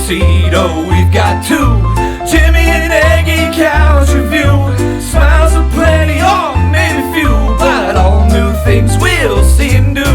seat. Oh, we've got two. Jimmy and Aggie couch review. Smiles aplenty, oh, maybe few, but all new things we'll see and do.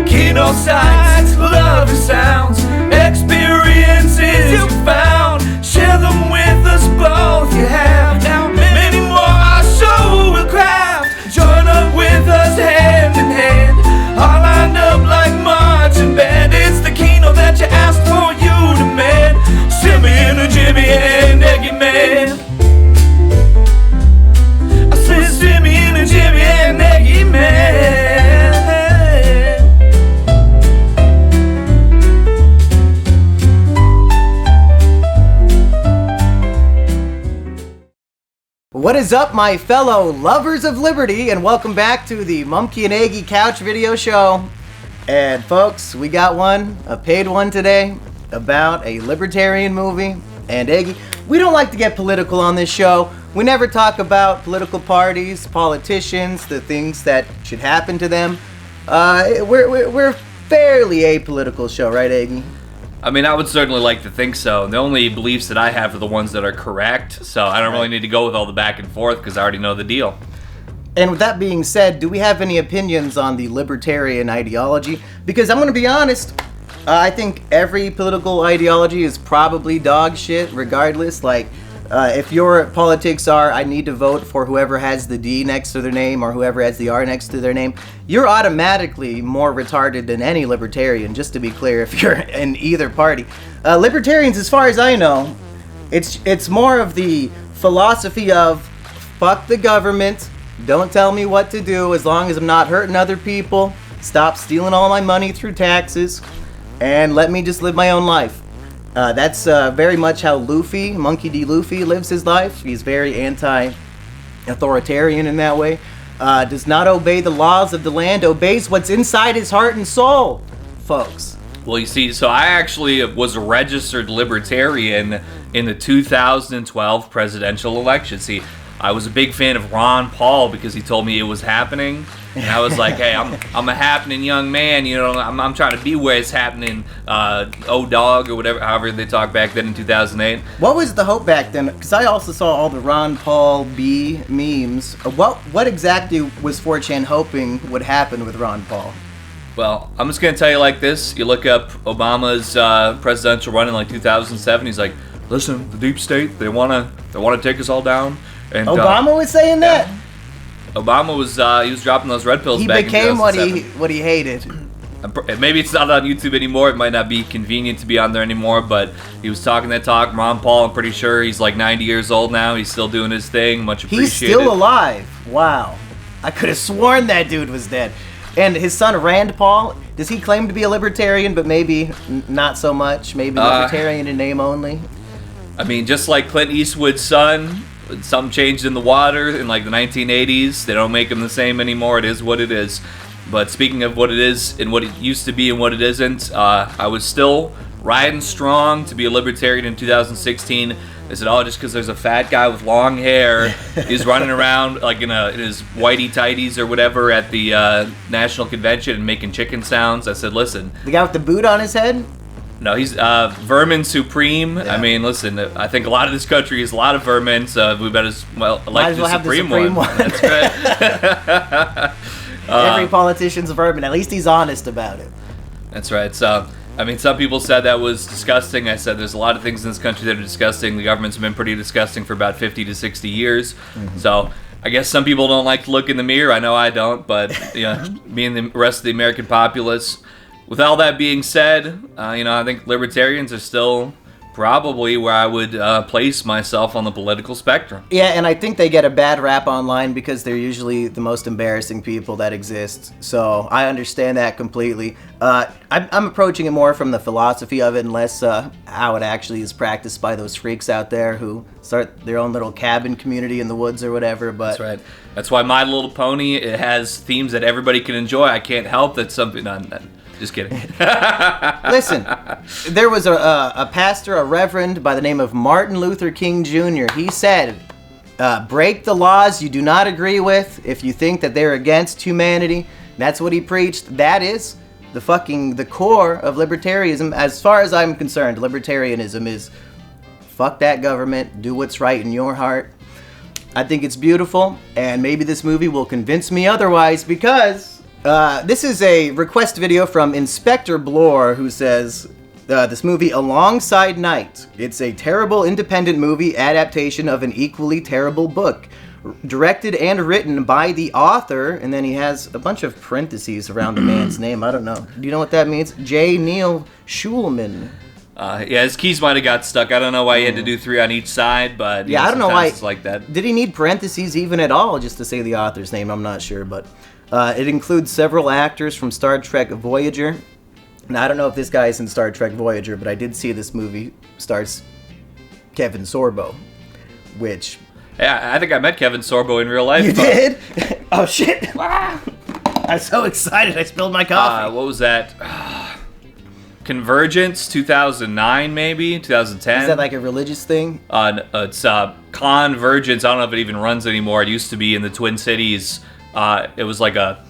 Keynote sights, lovely sounds, experiences you found. Share them with us both. You have now many more our show will craft. Join up with us hand in hand, all lined up like marching band. It's the keynote that you asked for, you demand. Simian and Jimmy and Eggy Man. I said Simian and Jimmy and Eggy Man. What is up, my fellow lovers of liberty, and welcome back to the Mumkey and Aggie Couch Video Show. And folks, we got a paid one today, about a libertarian movie. And Aggie, we don't like to get political on this show. We never talk about political parties, politicians, the things that should happen to them. We're fairly apolitical show, right, Aggie? I mean, I would certainly like to think so. The only beliefs that I have are the ones that are correct, so I don't really need to go with all the back and forth because I already know the deal. And with that being said, do we have any opinions on the libertarian ideology? Because I'm going to be honest, I think every political ideology is probably dog shit regardless. Like, if your politics are, I need to vote for whoever has the D next to their name or whoever has the R next to their name, you're automatically more retarded than any libertarian, just to be clear, if you're in either party. Libertarians, as far as I know, it's more of the philosophy of fuck the government, don't tell me what to do as long as I'm not hurting other people, stop stealing all my money through taxes, and let me just live my own life. That's very much how Luffy, Monkey D. Luffy, lives his life. He's very anti-authoritarian in that way. Does not obey the laws of the land, obeys what's inside his heart and soul, folks. Well, you see, so I actually was a registered libertarian in the 2012 presidential election. See, I was a big fan of Ron Paul because he told me it was happening. And I was like, hey, I'm a happening young man, you know, I'm trying to be where it's happening, O-Dog or whatever, however they talked back then in 2008. What was the hope back then? Because I also saw all the Ron Paul B memes. What exactly was 4chan hoping would happen with Ron Paul? Well, I'm just going to tell you like this. You look up Obama's presidential run in like 2007, he's like, listen, the deep state, they want to take us all down. And Obama was saying that? Yeah. Obama was he was dropping those red pills back in 2007. He became what he hated. Maybe it's not on YouTube anymore. It might not be convenient to be on there anymore, but he was talking that talk. Ron Paul, I'm pretty sure he's like 90 years old now. He's still doing his thing. Much appreciated. He's still alive. Wow. I could have sworn that dude was dead. And his son, Rand Paul, does he claim to be a libertarian, but maybe not so much? Maybe libertarian in name only? I mean, just like Clint Eastwood's son, something changed in the water in like the 1980s. They don't make them the same anymore. It is what it is. But speaking of what it is and what it used to be and what it isn't, I was still riding strong to be a libertarian in 2016. I said, oh, just because there's a fat guy with long hair, he's running around like in his whitey tighties or whatever at the national convention and making chicken sounds. I said, listen. The guy with the boot on his head? No, he's vermin supreme. Yeah. I mean, listen, I think a lot of this country is a lot of vermin, so we better elect the supreme one. That's right. Every politician's a vermin. At least he's honest about it. That's right. So, I mean, some people said that was disgusting. I said there's a lot of things in this country that are disgusting. The government's been pretty disgusting for about 50 to 60 years. Mm-hmm. So, I guess some people don't like to look in the mirror. I know I don't, but you know, me and the rest of the American populace. With all that being said, I think libertarians are still probably where I would place myself on the political spectrum. Yeah, and I think they get a bad rap online because they're usually the most embarrassing people that exist. So I understand that completely. I'm approaching it more from the philosophy of it and less how it actually is practiced by those freaks out there who start their own little cabin community in the woods or whatever. But that's right. That's why My Little Pony, it has themes that everybody can enjoy. I can't help that something on that. Just kidding. Listen, there was a pastor, a reverend by the name of Martin Luther King Jr. He said, break the laws you do not agree with if you think that they're against humanity. That's what he preached. That is the core of libertarianism. As far as I'm concerned, libertarianism is fuck that government, do what's right in your heart. I think it's beautiful, and maybe this movie will convince me otherwise, because this is a request video from Inspector Blore, who says, this movie Alongside Night. It's a terrible independent movie adaptation of an equally terrible book. Directed and written by the author, and then he has a bunch of parentheses around the man's name. I don't know. Do you know what that means? J. Neil Schulman. Yeah, his keys might have got stuck. I don't know why he had to do 3 on each side, but yeah, I don't know why it's like that. Did he need parentheses even at all just to say the author's name? I'm not sure, but it includes several actors from Star Trek Voyager. Now, I don't know if this guy is in Star Trek Voyager, but I did see this movie stars Kevin Sorbo, which... Yeah, I think I met Kevin Sorbo in real life. You did? Oh, shit. I'm so excited I spilled my coffee. What was that? Convergence, 2009 maybe? 2010? Is that like a religious thing? It's Convergence. I don't know if it even runs anymore. It used to be in the Twin Cities. It was like a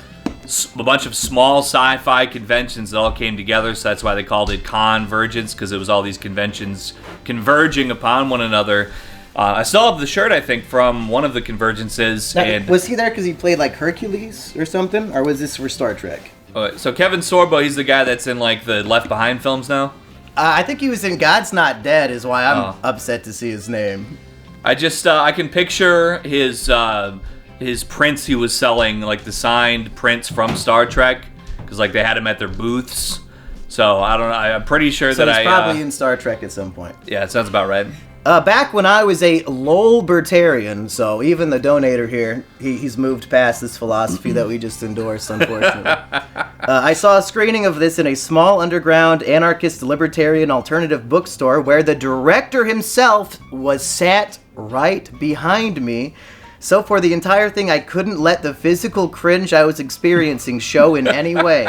bunch of small sci-fi conventions that all came together, so that's why they called it Convergence, because it was all these conventions converging upon one another. I still have the shirt, I think, from one of the convergences. Now, and was he there because he played like Hercules or something, or was this for Star Trek? So Kevin Sorbo, he's the guy that's in like the Left Behind films now. I think he was in God's Not Dead, is why I'm upset to see his name. I just I can picture his prints he was selling, like the signed prints from Star Trek, because like they had him at their booths. So I don't know. I'm pretty sure so that he's probably in Star Trek at some point. Yeah, it sounds about right. Back when I was a Libertarian, so even the donator here, he's moved past this philosophy that we just endorsed, unfortunately. I saw a screening of this in a small underground anarchist libertarian alternative bookstore where the director himself was sat right behind me. So for the entire thing, I couldn't let the physical cringe I was experiencing show in any way.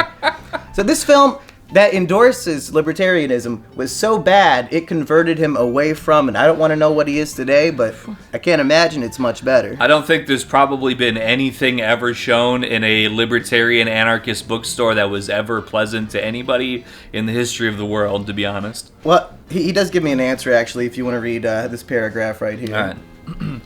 So this film that endorses libertarianism was so bad, it converted him away from it. I don't want to know what he is today, but I can't imagine it's much better. I don't think there's probably been anything ever shown in a libertarian anarchist bookstore that was ever pleasant to anybody in the history of the world, to be honest. Well, he does give me an answer, actually, if you want to read this paragraph right here. All right.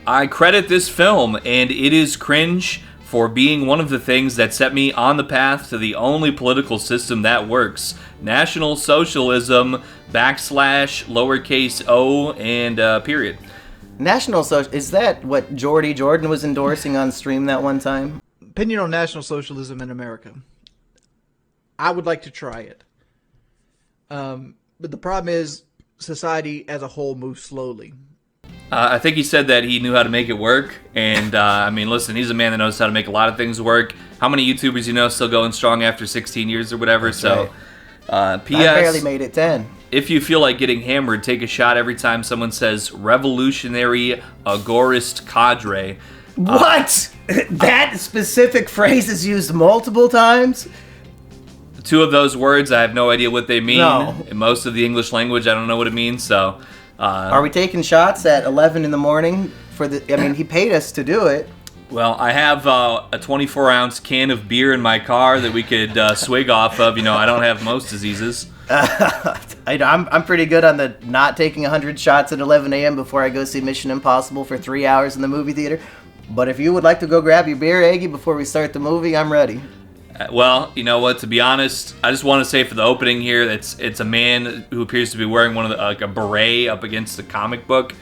I credit this film, and it is cringe, for being one of the things that set me on the path to the only political system that works. National Socialism, \lowercase o, and period. National Social... Is that what Jordy Jordan was endorsing on stream that one time? Opinion on National Socialism in America. I would like to try it. But the problem is, society as a whole moves slowly. I think he said that he knew how to make it work, and I mean, listen, he's a man that knows how to make a lot of things work. How many YouTubers you know still going strong after 16 years or whatever? That's so, right. P.S. I barely made it 10. If you feel like getting hammered, take a shot every time someone says revolutionary agorist cadre. What? That specific phrase is used multiple times? 2 of those words, I have no idea what they mean. No. In most of the English language, I don't know what it means, so... Are we taking shots at 11 in the morning for the... I mean, he paid us to do it. Well, I have a 24-ounce can of beer in my car that we could swig off of. You know, I don't have most diseases. I'm pretty good on the not taking 100 shots at 11 a.m. before I go see Mission Impossible for 3 hours in the movie theater. But if you would like to go grab your beer, Aggie, before we start the movie, I'm ready. Well, you know what? To be honest, I just want to say for the opening here, it's a man who appears to be wearing one of the, like a beret up against the comic book.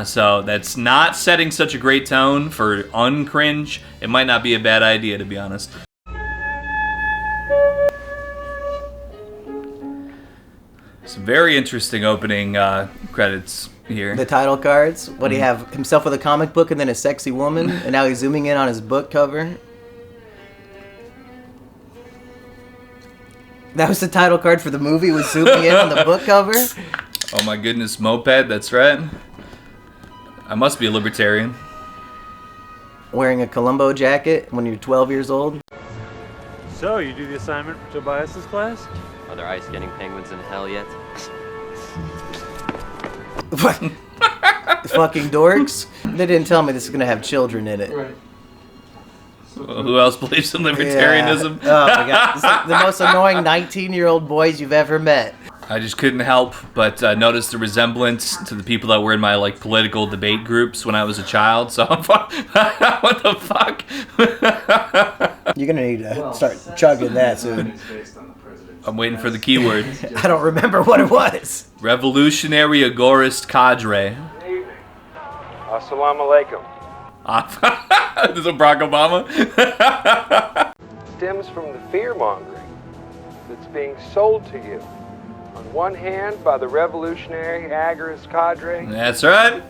So that's not setting such a great tone for uncringe. It might not be a bad idea, to be honest. Some very interesting opening credits here. The title cards. What do you have? Himself with a comic book and then a sexy woman, and now he's zooming in on his book cover. That was the title card for the movie, was zooming in on the book cover? Oh my goodness, moped, that's right. I must be a libertarian. Wearing a Columbo jacket when you're 12 years old? So, you do the assignment for Tobias's class? Are there ice skating penguins in hell yet? Fucking dorks. They didn't tell me this is gonna have children in it. Right. So Who else believes in libertarianism? Yeah. Oh my god, it's like the most annoying 19-year-old boys you've ever met. I just couldn't help but notice the resemblance to the people that were in my like political debate groups when I was a child. So what the fuck? You're gonna need to start chugging that soon. I'm waiting for the keyword. I don't remember what it was. Revolutionary agorist cadre. Assalamu alaikum. This is a Barack Obama. Stems from the fear-mongering that's being sold to you. On one hand, by the revolutionary agorist cadre That's right.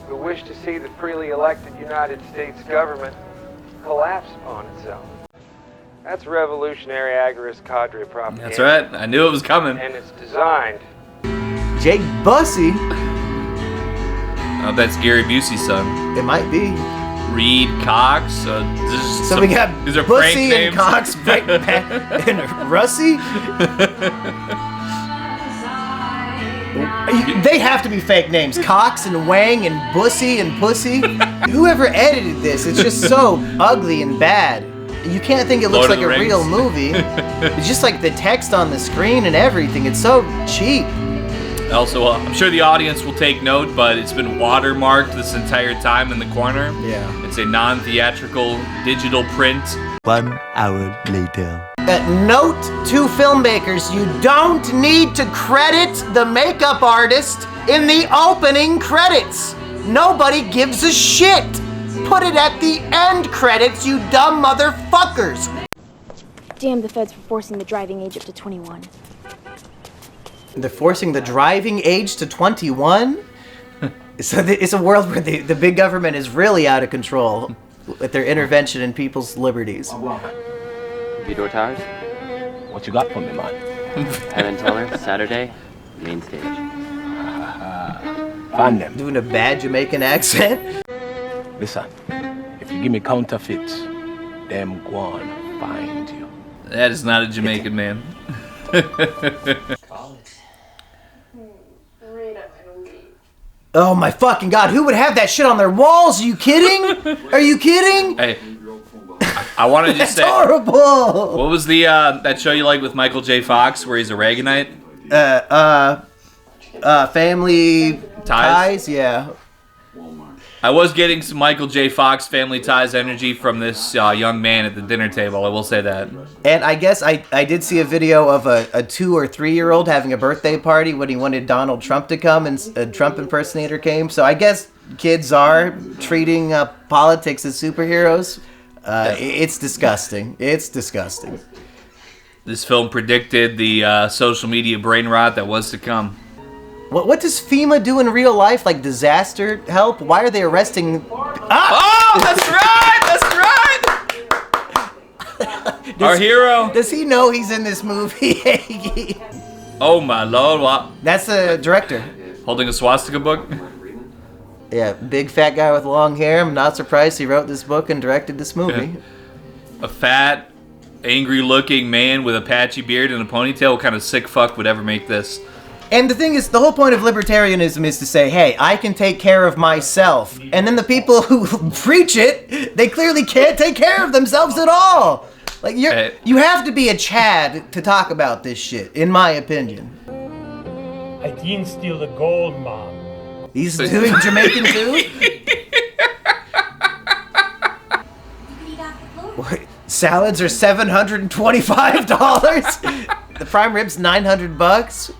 who wish to see the freely elected United States government collapse upon itself. That's revolutionary agorist cadre propaganda. That's right. I knew it was coming. And it's designed. Jake Bussey? Oh, that's Gary Busey's son. It might be. Reed Cox. So we got these are prank Bussey names. and Cox and Russie? They have to be fake names. Cox and Wang and Bussy and Pussy. Whoever edited this, it's just so ugly and bad. You can't think it looks Lord of like the a Rings. real movie. It's just like the text on the screen and everything. It's so cheap. Also, I'm sure the audience will take note, but it's been watermarked this entire time in the corner. Yeah. It's a non-theatrical digital print. 1 hour later. Note to filmmakers, you don't need to credit the makeup artist in the opening credits. Nobody gives a shit. Put it at the end credits, you dumb motherfuckers. Damn the feds for forcing the driving age up to 21. They're forcing the driving age to 21? So it's a world where the big government is really out of control with their intervention in people's liberties. Vidor Towers, What you got for me, man? Penn and Teller, Saturday, main stage. Find them. Doing a bad Jamaican accent? Listen, if you give me counterfeits, them go on find you. That is not a Jamaican man. Oh my fucking god, who would have that shit on their walls? Are you kidding? Are you kidding? Hey, I want to just That's say, horrible! what was the that show you like with Michael J. Fox where he's a Reaganite? Family ties? Yeah. I was getting some Michael J. Fox Family Ties energy from this young man at the dinner table. I will say that. And I guess I did see a video of a 2 or 3 year old having a birthday party when he wanted Donald Trump to come, and a Trump impersonator came. So I guess kids are treating politics as superheroes. It's disgusting. It's disgusting. This film predicted the social media brain rot that was to come. What does FEMA do in real life? Like disaster help? Why are they arresting? Oh, that's right! Our hero. Does he know he's in this movie? Oh my lord! Wow. That's the director. Holding a swastika book. Yeah, big fat guy with long hair. I'm not surprised he wrote this book and directed this movie. A fat, angry-looking man with a patchy beard and a ponytail. What kind of sick fuck would ever make this? And the thing is, the whole point of libertarianism is to say, hey, I can take care of myself. And then the people who preach it, they clearly can't take care of themselves at all. Like, you have to be a Chad to talk about this shit, in my opinion. I didn't steal the gold, Mom. He's doing Jamaican too? What? Salads are $725? The prime rib's $900?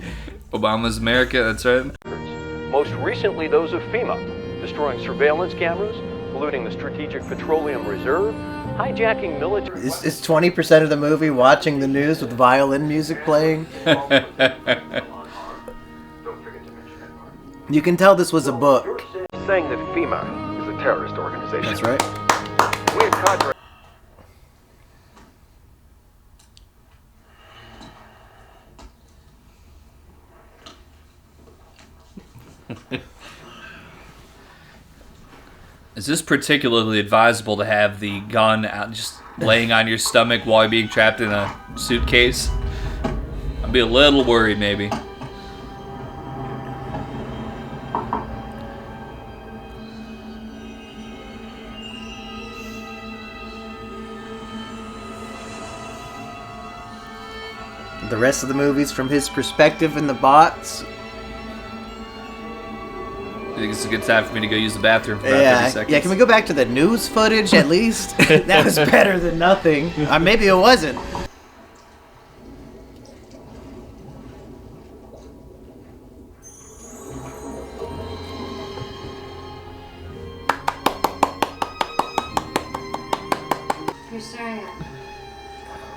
Obama's America, that's right. Most recently, those of FEMA, destroying surveillance cameras, polluting the Strategic Petroleum Reserve, hijacking military... Is 20% of the movie watching the news with violin music playing? You can tell this was a book. Saying that FEMA is a terrorist organization. That's right. We at Cadre... Is this particularly advisable to have the gun out just laying on your stomach while you're being trapped in a suitcase? I'd be a little worried, maybe. the rest of the movies from his perspective in the box. I think it's a good time for me to go use the bathroom for about 30 seconds. Yeah, can we go back to the news footage at least? That was better than nothing. Or maybe it wasn't.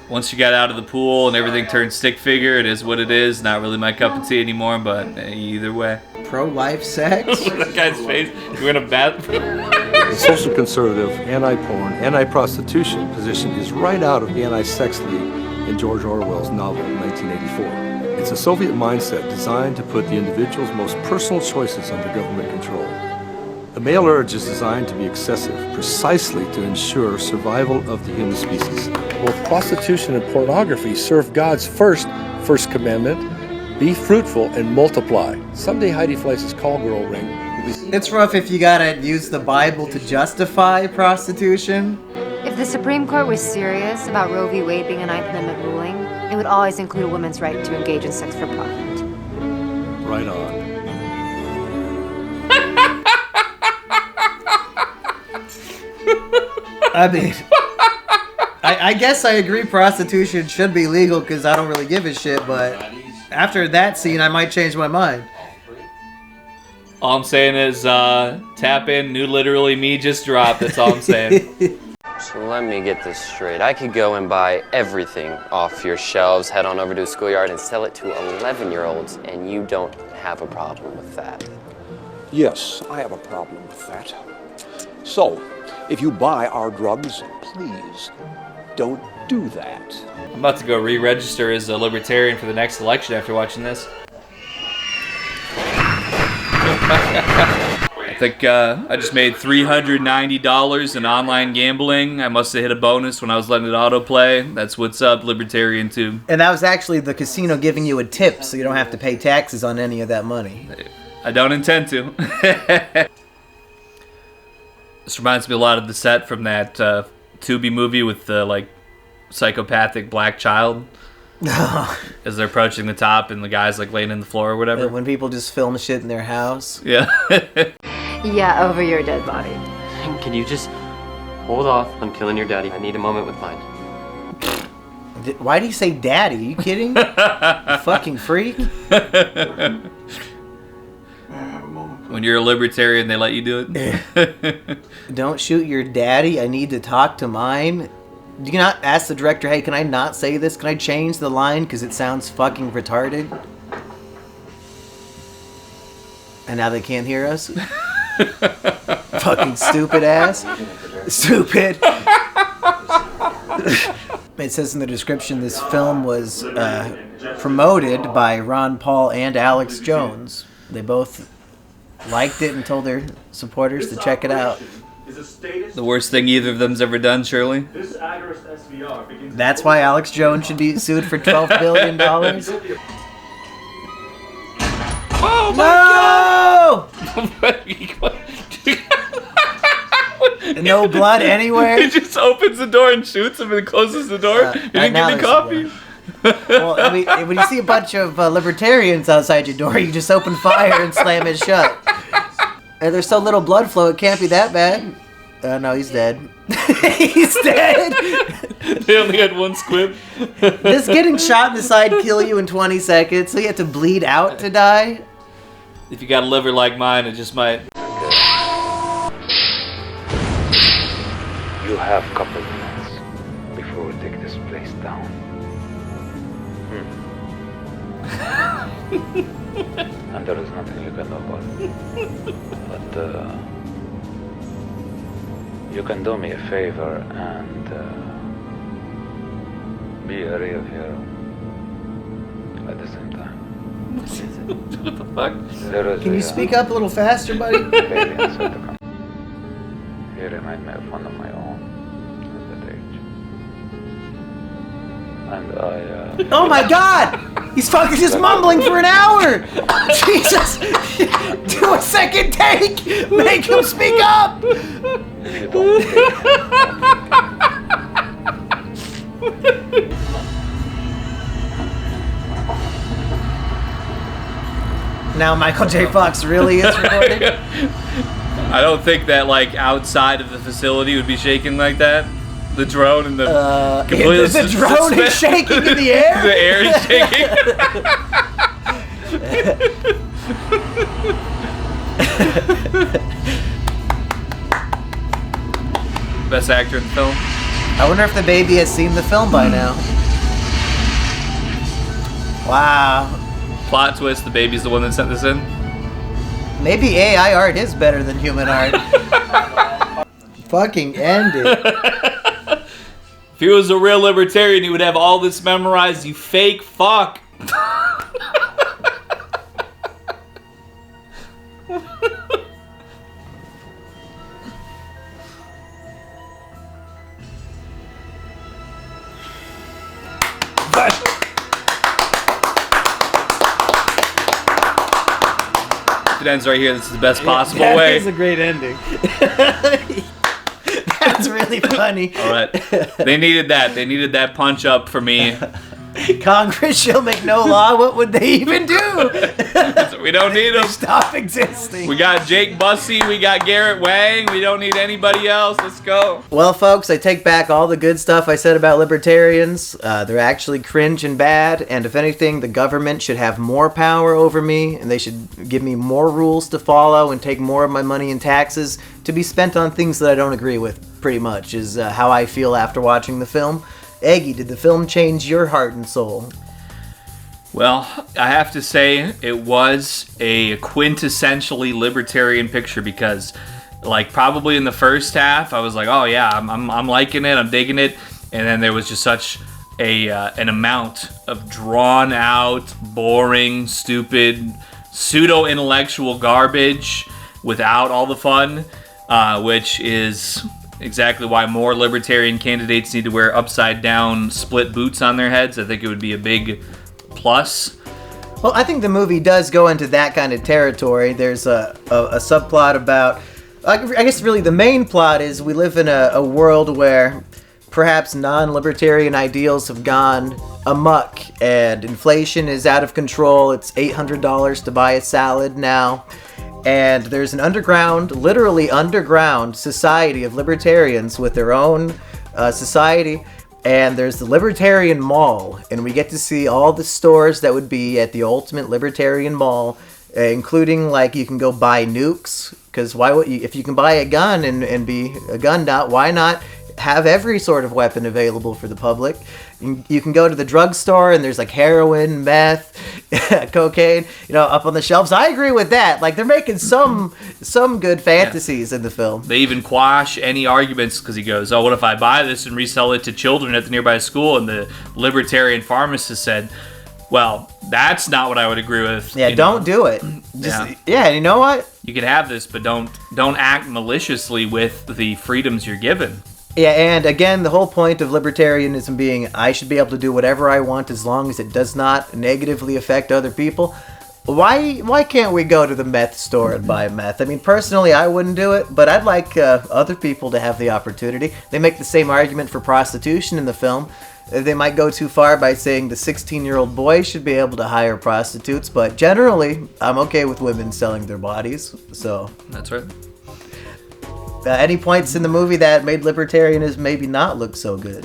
Once you got out of the pool and everything turned stick figure, it is what it is. Not really my cup of tea anymore, but either way. Pro-life sex? Look at that guy's face. You're in a bathroom. The social conservative, anti-porn, anti-prostitution position is right out of the Anti-Sex League in George Orwell's novel 1984. It's a Soviet mindset designed to put the individual's most personal choices under government control. The male urge is designed to be excessive, precisely to ensure survival of the human species. Both prostitution and pornography serve God's first commandment: be fruitful and multiply. Someday Heidi Fleiss's call girl ring will be... It's rough if you gotta use the Bible to justify prostitution. If the Supreme Court was serious about Roe v. Wade being a Ninth Amendment ruling, it would always include a woman's right to engage in sex for profit. Right on. I mean, I guess I agree prostitution should be legal because I don't really give a shit, but after that scene, I might change my mind. All I'm saying is, tap in, new literally me just dropped. That's all I'm saying. So let me get this straight. I could go and buy everything off your shelves, head on over to a schoolyard and sell it to 11-year-olds, and you don't have a problem with that. Yes, I have a problem with that. So, if you buy our drugs, please don't do that. I'm about to go re-register as a Libertarian for the next election after watching this. I think I just made $390 in online gambling. I must have hit a bonus when I was letting it autoplay. That's what's up, Libertarian too. And that was actually the casino giving you a tip, so you don't have to pay taxes on any of that money. I don't intend to. This reminds me a lot of the set from that Tubi movie with the like psychopathic black child. As they're approaching the top and the guy's like laying in the floor or whatever. When people just film shit in their house. Yeah. Yeah, over your dead body. Can you just hold off on killing your daddy? I need a moment with mine. Why do you say daddy? Are you kidding? You fucking freak. When you're a Libertarian, they let you do it? Don't shoot your daddy. I need to talk to mine. Do you not ask the director, hey, can I not say this? Can I change the line because it sounds fucking retarded? And now they can't hear us? Fucking stupid ass. Stupid. It says in the description this film was promoted by Ron Paul and Alex Jones. They both liked it and told their supporters to check it out. The worst thing either of them's ever done, Shirley. That's why Alex Jones should be sued for $12 billion. Oh my god! No blood anywhere? He just opens the door and shoots him and closes the door. You didn't give me coffee? Well, I mean, when you see a bunch of libertarians outside your door, you just open fire and slam it shut. And there's so little blood flow, it can't be that bad. No, he's dead. He's dead! They only had one squib. Does getting shot in the side kill you in 20 seconds, so you have to bleed out to die? If you got a liver like mine, it just might. You have a couple of minutes before we take this place down. And there is nothing you can do about it. But you can do me a favor and be a real hero at the same time. What the fuck? Can you speak up a little faster, buddy? He reminds me of one of my own at that age. And I... Oh my god! He's fucking just mumbling for an hour! Jesus! Do a second take! Make him speak up! now Michael J. Fox really is recording. I don't think that like outside of the facility would be shaking like that. The drone and the the drone is shaking in the air. The air is shaking. Best actor in the film. I wonder if the baby has seen the film by now. Wow. Plot twist: the baby's the one that sent this in. Maybe AI art is better than human art. Fucking end it. If he was a real libertarian, he would have all this memorized, you fake fuck. It ends right here. This is the best possible way. That is a great ending. That's really funny. All right. They needed that. They needed that punch up for me. Congress shall make no law. What would they even do? We don't need them. Stop existing. We got Jake Bussey. We got Garrett Wang. We don't need anybody else. Let's go. Well, folks, I take back all the good stuff I said about libertarians. They're actually cringe and bad. And if anything, the government should have more power over me. And they should give me more rules to follow and take more of my money in taxes to be spent on things that I don't agree with, pretty much, is how I feel after watching the film. Eggy, did the film change your heart and soul? Well, I have to say it was a quintessentially libertarian picture because, like, probably in the first half, I was like, oh yeah, I'm liking it, I'm digging it, and then there was just such an amount of drawn out, boring, stupid, pseudo-intellectual garbage without all the fun, which is exactly why more libertarian candidates need to wear upside-down split boots on their heads. I think it would be a big plus. Well, I think the movie does go into that kind of territory. There's a subplot about... I guess really the main plot is we live in a world where perhaps non-libertarian ideals have gone amok and inflation is out of control. It's $800 to buy a salad now. And there's an underground, literally underground, society of libertarians with their own society. And there's the Libertarian Mall. And we get to see all the stores that would be at the ultimate Libertarian Mall, including, like, you can go buy nukes. Because why would you, if you can buy a gun and be a gun nut, why not have every sort of weapon available for the public? You can go to the drugstore and there's like heroin, meth, cocaine, up on the shelves. I agree with that. Like, they're making some good fantasies in the film. They even quash any arguments because he goes, oh, what if I buy this and resell it to children at the nearby school? And the libertarian pharmacist said, well, that's not what I would agree with. Yeah, don't do it. Yeah, you know what? You can have this, but don't act maliciously with the freedoms you're given. Yeah, and again, the whole point of libertarianism being I should be able to do whatever I want as long as it does not negatively affect other people. Why can't we go to the meth store and buy meth? I mean, personally, I wouldn't do it, but I'd like other people to have the opportunity. They make the same argument for prostitution in the film. They might go too far by saying the 16-year-old boy should be able to hire prostitutes, but generally, I'm okay with women selling their bodies, so... That's right. Any points in the movie that made libertarianism maybe not look so good?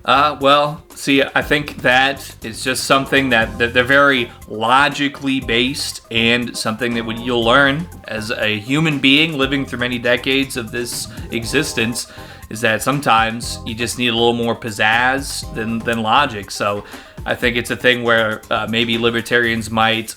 Well, see, I think that it's just something that they're very logically based and something that you'll learn as a human being living through many decades of this existence is that sometimes you just need a little more pizzazz than logic. So I think it's a thing where maybe libertarians might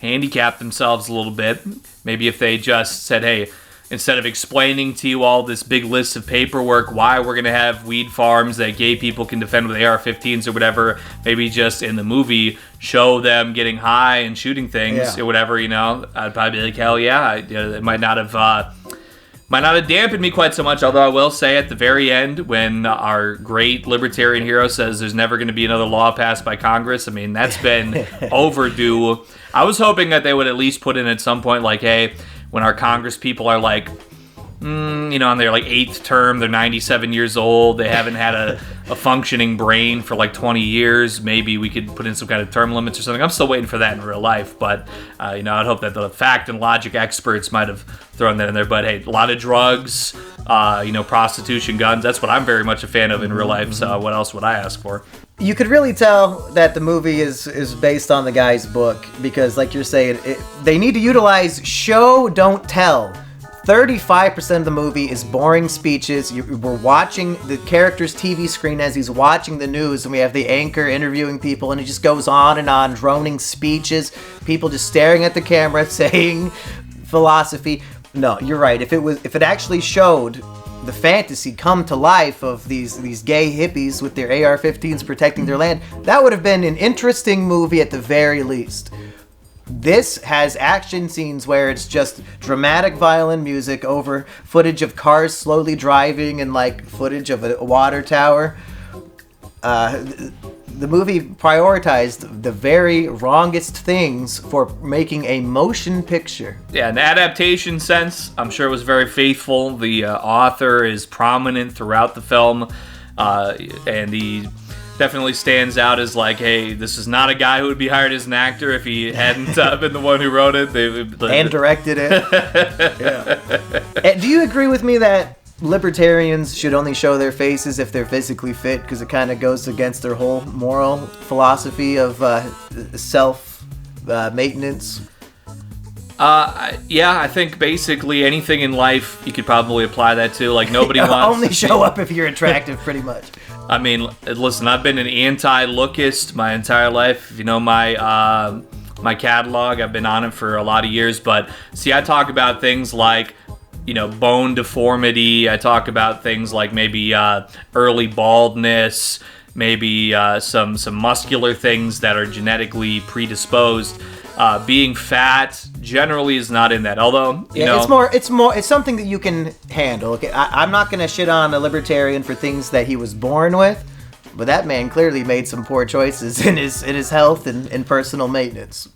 handicap themselves a little bit. Maybe if they just said, hey, instead of explaining to you all this big list of paperwork, why we're going to have weed farms that gay people can defend with AR-15s or whatever, maybe just in the movie show them getting high and shooting things or whatever, I'd probably be like, hell yeah. It might not have dampened me quite so much, although I will say at the very end when our great libertarian hero says there's never going to be another law passed by Congress, I mean, that's been overdue. I was hoping that they would at least put in at some point like, hey, when our Congress people are like, on their like 8th term, they're 97 years old, they haven't had a functioning brain for like 20 years, maybe we could put in some kind of term limits or something. I'm still waiting for that in real life, but I'd hope that the fact and logic experts might have thrown that in there. But hey, a lot of drugs, prostitution, guns. That's what I'm very much a fan of in real life. So what else would I ask for? You could really tell that the movie is based on the guy's book because, like you're saying, they need to utilize show, don't tell. 35% of the movie is boring speeches. We're watching the character's TV screen as he's watching the news, and we have the anchor interviewing people, and it just goes on and on, droning speeches, people just staring at the camera, saying philosophy. No, you're right. If it actually showed the fantasy come to life of these gay hippies with their AR-15s protecting their land, that would have been an interesting movie at the very least. This has action scenes where it's just dramatic violin music over footage of cars slowly driving and like footage of a water tower. The movie prioritized the very wrongest things for making a motion picture. Yeah, in the adaptation sense, I'm sure it was very faithful. The author is prominent throughout the film, and he definitely stands out as like, hey, this is not a guy who would be hired as an actor if he hadn't been the one who wrote it. And directed it. Yeah. Do you agree with me that libertarians should only show their faces if they're physically fit, because it kind of goes against their whole moral philosophy of self-maintenance? Yeah, I think basically anything in life you could probably apply that to. Like, nobody wants... Only show up if you're attractive, pretty much. I mean, listen, I've been an anti-lookist my entire life. If you know my catalog, I've been on it for a lot of years. But, see, I talk about things like, bone deformity. I talk about things like maybe early baldness, maybe some muscular things that are genetically predisposed. Being fat generally is not in that. Although, it's something that you can handle. Okay, I'm not gonna shit on a libertarian for things that he was born with, but that man clearly made some poor choices in his health and personal maintenance.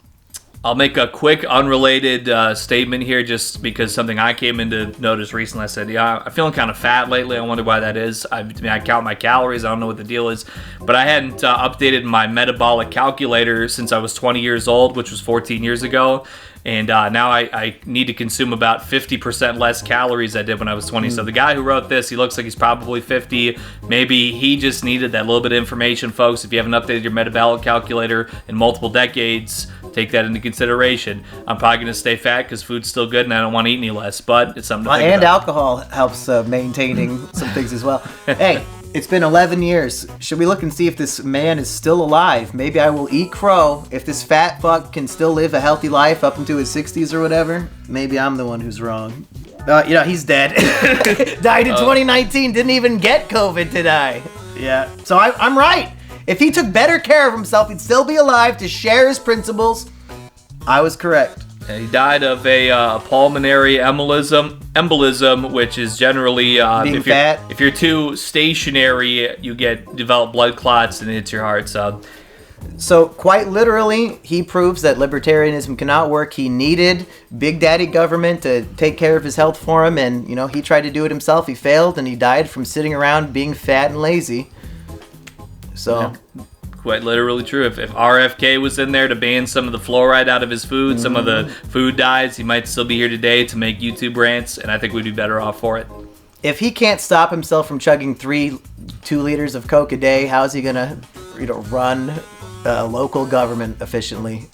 I'll make a quick, unrelated statement here, just because something I came into notice recently. I said, I'm feeling kind of fat lately. I wonder why that is. I count my calories. I don't know what the deal is. But I hadn't updated my metabolic calculator since I was 20 years old, which was 14 years ago. And now I need to consume about 50% less calories than I did when I was 20. So the guy who wrote this, he looks like he's probably 50. Maybe he just needed that little bit of information, folks. If you haven't updated your metabolic calculator in multiple decades, take that into consideration. I'm probably going to stay fat because food's still good and I don't want to eat any less, but it's something to think about. And alcohol helps maintaining some things as well. Hey, it's been 11 years. Should we look and see if this man is still alive? Maybe I will eat crow. If this fat fuck can still live a healthy life up into his 60s or whatever, maybe I'm the one who's wrong. He's dead. Died in 2019. Didn't even get COVID to die. Yeah. So I'm right. If he took better care of himself, he'd still be alive to share his principles. I was correct. He died of a pulmonary embolism, which is generally if you're too stationary, you develop blood clots and it hits your heart. So quite literally, he proves that libertarianism cannot work. He needed Big Daddy government to take care of his health for him, and he tried to do it himself. He failed, and he died from sitting around being fat and lazy. So. Yeah. Quite literally true. If RFK was in there to ban some of the fluoride out of his food, some of the food dyes, he might still be here today to make YouTube rants, and I think we'd be better off for it. If he can't stop himself from chugging 2 liters of Coke a day, how's he gonna, run local government efficiently?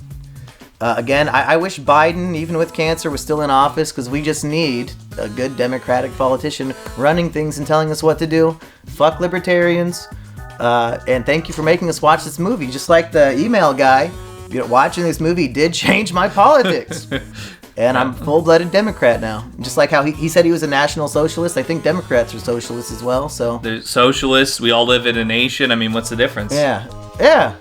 Again, I wish Biden, even with cancer, was still in office, because we just need a good Democratic politician running things and telling us what to do. Fuck libertarians. And thank you for making us watch this movie. Just like the email guy, watching this movie did change my politics. And I'm a full-blooded Democrat now. Just like how he said he was a national socialist. I think Democrats are socialists as well. So they're socialists. We all live in a nation. I mean, what's the difference? Yeah.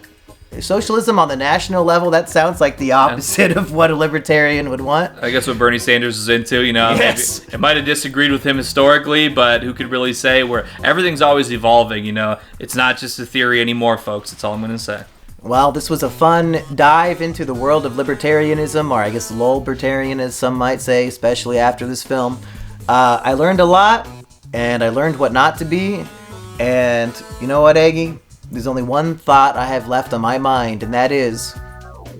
Socialism on the national level, that sounds like the opposite of what a libertarian would want. I guess what Bernie Sanders is into, Yes. It might have disagreed with him historically, but who could really say where everything's always evolving, It's not just a theory anymore, folks. That's all I'm going to say. Well, this was a fun dive into the world of libertarianism, or I guess lolbertarian, as some might say, especially after this film. I learned a lot, and I learned what not to be. And you know what, Eggy? There's only one thought I have left on my mind, and that is,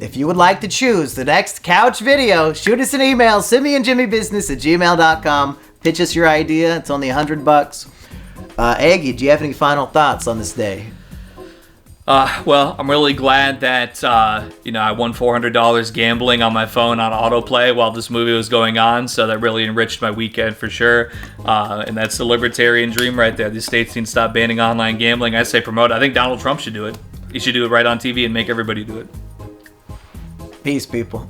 if you would like to choose the next couch video, shoot us an email, simianjimmybusiness@gmail.com. Pitch us your idea. It's only $100. Eggy, do you have any final thoughts on this day? Well, I'm really glad that, I won $400 gambling on my phone on autoplay while this movie was going on, so that really enriched my weekend for sure. And that's the libertarian dream right there. These states need to stop banning online gambling. I say promote it. I think Donald Trump should do it. He should do it right on TV and make everybody do it. Peace, people.